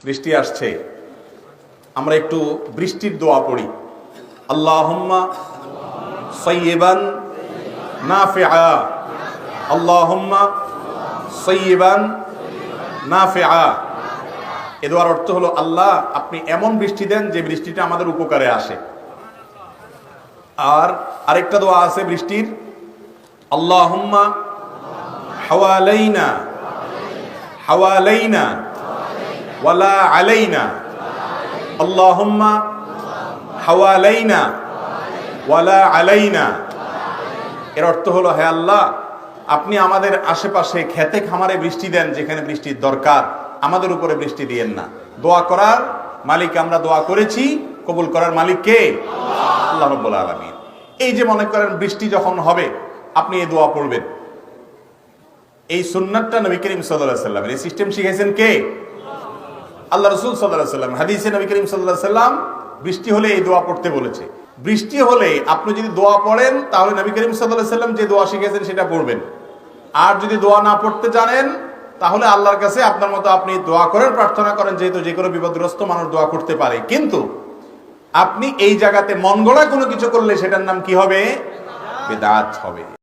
বৃষ্টি আসছে, আমরা একটু বৃষ্টির দোয়া পড়ি। আল্লাহুম্মা সাইয়্যিবান নাফিআ, আল্লাহুম্মা সাইয়্যিবান নাফিআ। এ দোয়ার অর্থ হলো, আল্লাহ আপনি এমন বৃষ্টি দেন যে বৃষ্টিটা আমাদের উপকারে আসে। আর আরেকটা দোয়া আছে বৃষ্টির, আল্লাহুম্মা হাওয়ালাইনা হাওয়ালাইনা ওয়ালা আলাইনা, আল্লাহুম্মা হাওয়ালাইনা ওয়ালা আলাইনা। এর অর্থ হলো, হে আল্লাহ আপনি আমাদের আশেপাশে খেতে খামারে বৃষ্টি দেন, যেখানে বৃষ্টির দরকার, আমাদের উপরে বৃষ্টি দিয়েন না। দোয়া করার মালিক আমরা দোয়া করেছি, কবুল করার মালিক কে? আল্লাহ রাব্বুল আলামিন। এই যে মনে করেন বৃষ্টি যখন হবে, আপনি এই দোয়া পড়বেন। এই সুন্নাতটা নবী করিম সাল্লাল্লাহু আলাইহি ওয়াসাল্লাম, এই সিস্টেম শিখাইছেন কে? আল্লাহ রাসূল সাল্লাল্লাহু আলাইহি ওয়াসাল্লাম। হাদিসে নবী করিম সাল্লাল্লাহু আলাইহি ওয়াসাল্লাম বৃষ্টি হলে এই দোয়া পড়তে বলেছে। বৃষ্টি হলে আপনি যদি দোয়া পড়েন, তাহলে নবী করিম সাল্লাল্লাহু আলাইহি ওয়াসাল্লাম যে দোয়া শিখিয়েছেন সেটা পড়বেন। আর যদি দোয়া না পড়তে জানেন, তাহলে আল্লাহর কাছে আপনার মতো আপনি দোয়া করেন, প্রার্থনা করেন, যেহেতু যে কোনো বিপদগ্রস্ত মানুষ দোয়া করতে পারে। কিন্তু আপনি এই জায়গাতে মন গড়া কোনো কিছু করলে সেটার নাম কি হবে? বিদআত হবে।